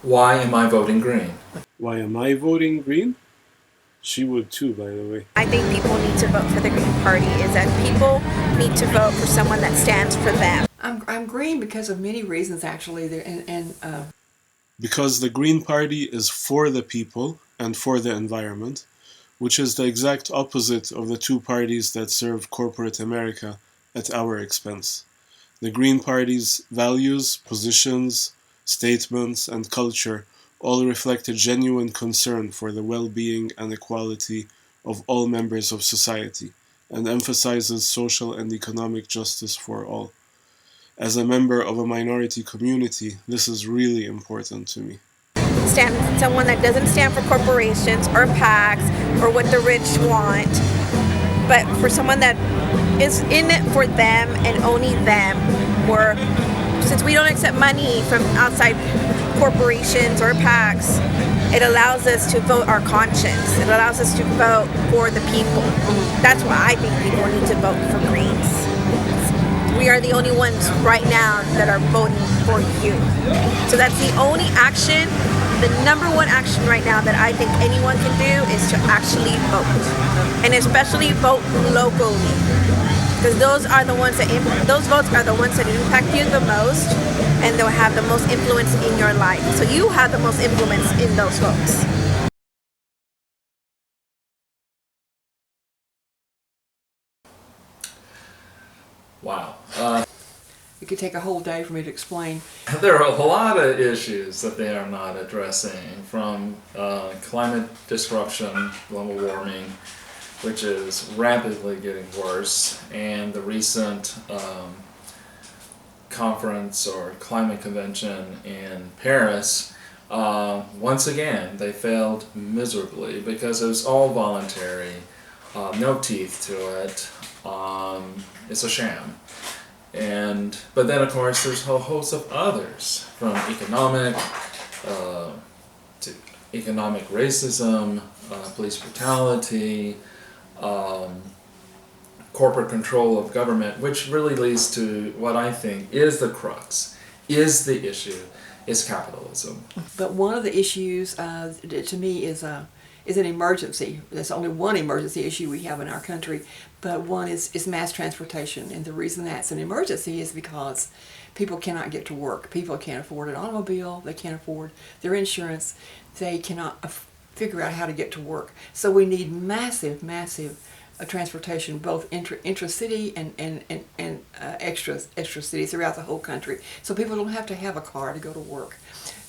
Why am I voting green? Why am I voting green? She would too, by the way. I think people need to vote for the Green Party is that people need to vote for someone that stands for them. I'm green because of many reasons, actually. Because the Green Party is for the people and for the environment, which is the exact opposite of the two parties that serve corporate America at our expense. The Green Party's values, positions, statements, and culture all reflect a genuine concern for the well-being and equality of all members of society, and emphasizes social and economic justice for all. As a member of a minority community, this is really important to me. Someone that doesn't stand for corporations or PACs or what the rich want, but for someone that is in it for them and only them. Or since we don't accept money from outside corporations or PACs, it allows us to vote our conscience. It allows us to vote for the people. That's why I think people need to vote for Greens. We are the only ones right now that are voting for you. So that's the only action, the number one action right now that I think anyone can do is to actually vote. And especially vote locally. Because those votes are the ones that impact you the most, and they'll have the most influence in your life. So you have the most influence in those votes. Wow. It could take a whole day for me to explain. There are a lot of issues that they are not addressing, from climate disruption, global warming, which is rapidly getting worse, and the recent conference or climate convention in Paris. Once again, they failed miserably because it was all voluntary, no teeth to it. It's a sham. But then of course there's a whole host of others, from economic to economic racism, police brutality, corporate control of government, which really leads to what I think is the crux, is the issue, is capitalism. But one of the issues, to me, is an emergency. There's only one emergency issue we have in our country, but one is mass transportation. And the reason that's an emergency is because people cannot get to work. People can't afford an automobile. They can't afford their insurance. They cannot figure out how to get to work. So we need massive transportation, both intra-city and extra cities throughout the whole country. So people don't have to have a car to go to work.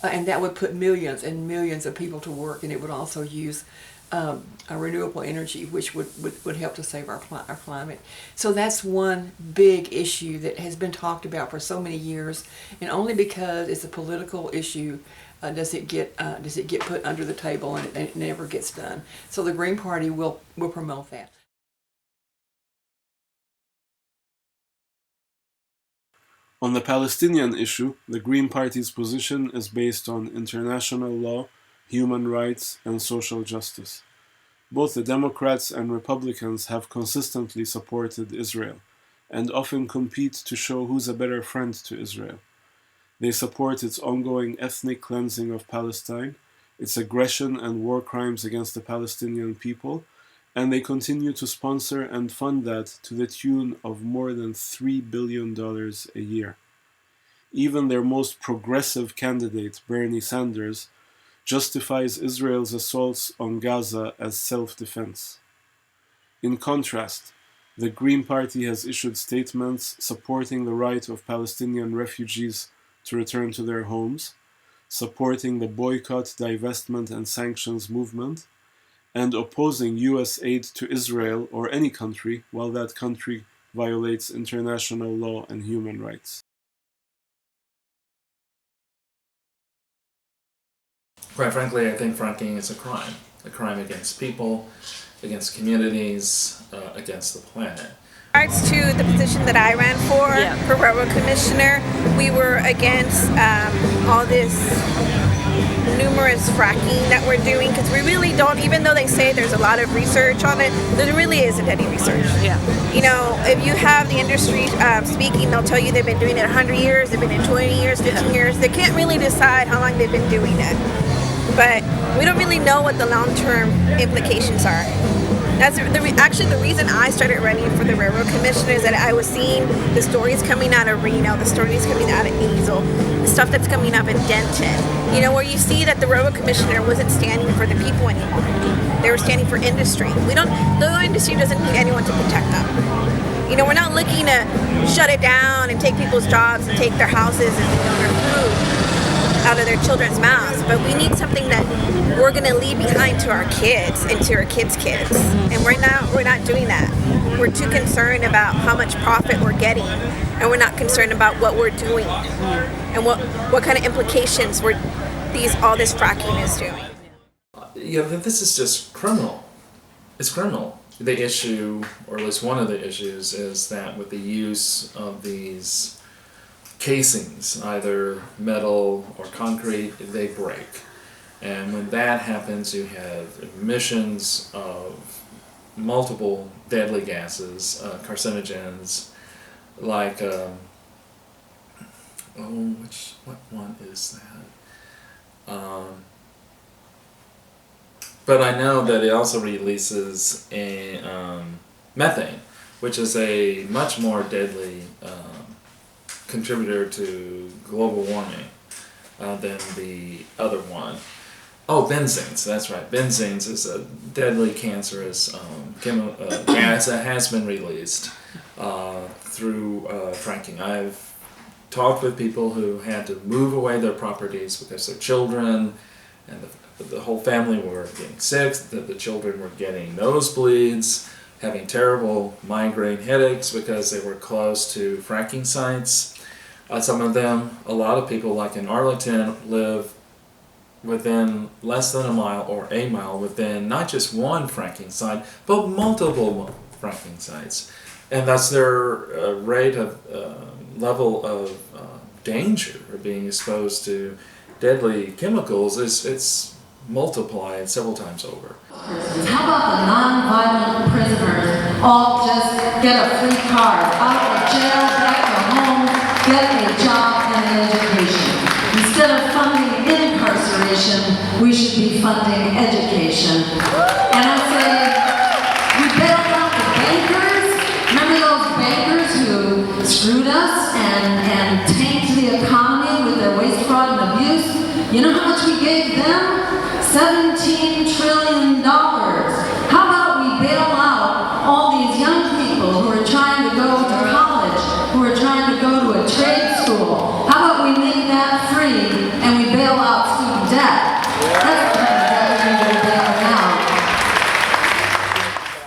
And that would put millions and millions of people to work, and it would also use a renewable energy, which would help to save our climate. So that's one big issue that has been talked about for so many years, and only because it's a political issue does it get put under the table, and it never gets done. So the Green Party will promote that. On the Palestinian issue, the Green Party's position is based on international law, human rights, and social justice. Both the Democrats and Republicans have consistently supported Israel, and often compete to show who's a better friend to Israel. They support its ongoing ethnic cleansing of Palestine, its aggression and war crimes against the Palestinian people, and they continue to sponsor and fund that to the tune of more than $3 billion a year. Even their most progressive candidate, Bernie Sanders, justifies Israel's assaults on Gaza as self-defense. In contrast, the Green Party has issued statements supporting the right of Palestinian refugees to return to their homes, supporting the boycott, divestment, and sanctions movement, and opposing US aid to Israel or any country while that country violates international law and human rights. Quite frankly, I think fracking is a crime against people, against communities, against the planet. In regards to the position that I ran for railroad commissioner, we were against all this numerous fracking that we're doing, because we really don't, even though they say there's a lot of research on it, there really isn't any research. Yeah. You know, if you have the industry speaking, they'll tell you they've been doing it 100 years, they've been in 20 years, 15 years. They can't really decide how long they've been doing it. But we don't really know what the long-term implications are. That's actually the reason I started running for the Railroad Commission, is that I was seeing the stories coming out of Reno, the stories coming out of Hazel, the stuff that's coming up in Denton. You know, where you see that the Railroad Commissioner wasn't standing for the people anymore. They were standing for industry. The industry doesn't need anyone to protect them. You know, we're not looking to shut it down and take people's jobs and take their houses and their food out of their children's mouths, but we need something that we're going to leave behind to our kids and to our kids' kids. And we're not doing that. We're too concerned about how much profit we're getting, and we're not concerned about what we're doing and what kind of implications all this fracking is doing. Yeah, this is just criminal. It's criminal. The issue, or at least one of the issues, is that with the use of these casings, either metal or concrete, they break. And when that happens, you have emissions of multiple deadly gases, carcinogens, like, what one is that? But I know that it also releases a methane, which is a much more deadly contributor to global warming than the other one. Oh, benzenes, that's right. Benzenes is a deadly cancerous gas that has been released through fracking. I've talked with people who had to move away their properties because their children and the whole family were getting sick, that the children were getting nosebleeds, having terrible migraine headaches because they were close to fracking sites. Some of them, a lot of people, like in Arlington, live within less than a mile or a mile within not just one fracking site, but multiple fracking sites. And that's their rate of level of danger of being exposed to deadly chemicals it's multiplied several times over. How about the non-violent prisoners all just get a free card out of jail, back to home, get a job and an education? Instead of funding incarceration, we should be funding education. And I say, we bailed out the bankers. Remember those bankers who screwed us and tanked the economy with their waste, fraud, and abuse? You know how much we gave them? $17 trillion. How about we bail out all these young people who are trying to go to college, who are trying to go to a trade school? How about we make that free and we bail out student debt? That's the kind of debt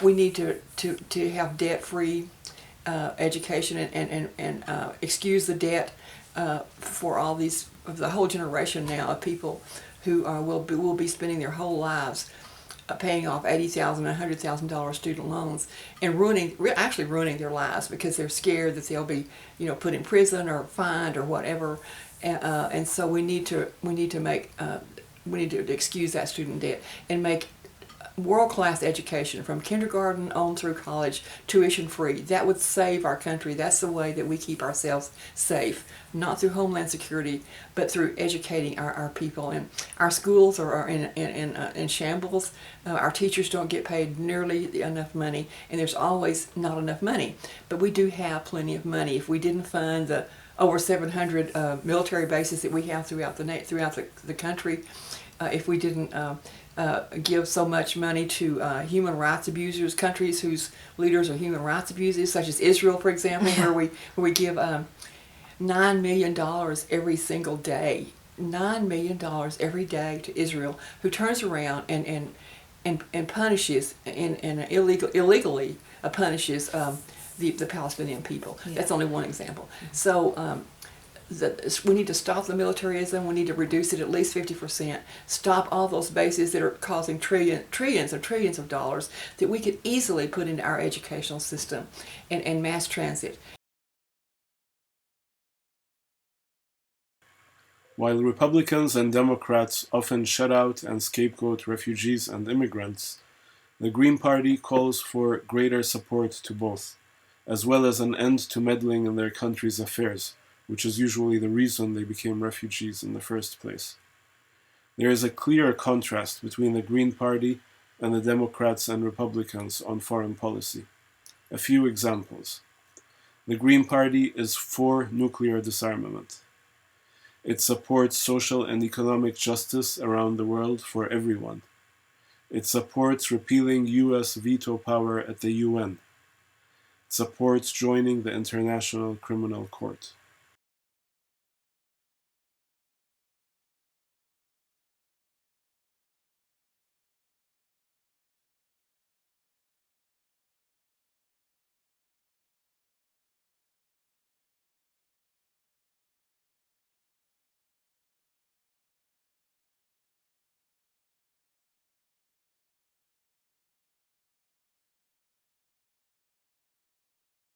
we need to bail out. We need to have debt-free education and excuse the debt for all these, of the whole generation now of people who will be spending their whole lives paying off $80,000 and $100,000 student loans and actually ruining their lives because they're scared that they'll be, put in prison or fined or whatever. And so we need to excuse that student debt and make world-class education from kindergarten on through college, tuition-free. That would save our country. That's the way that we keep ourselves safe, not through Homeland Security, but through educating our people. And our schools are in shambles. Our teachers don't get paid nearly enough money, and there's always not enough money. But we do have plenty of money. If we didn't fund the over 700 military bases that we have throughout the country, if we didn't give so much money to human rights abusers, countries whose leaders are human rights abusers, such as Israel, for example, where we give $9 million every single day, $9 million every day to Israel, who turns around and punishes and illegally punishes the Palestinian people. Yeah. That's only one example. So. We need to stop the militarism. We need to reduce it at least 50%. Stop all those bases that are causing trillions of dollars that we could easily put into our educational system and mass transit. While Republicans and Democrats often shut out and scapegoat refugees and immigrants, the Green Party calls for greater support to both, as well as an end to meddling in their country's affairs, which is usually the reason they became refugees in the first place. There is a clear contrast between the Green Party and the Democrats and Republicans on foreign policy. A few examples. The Green Party is for nuclear disarmament. It supports social and economic justice around the world for everyone. It supports repealing US veto power at the UN. It supports joining the International Criminal Court.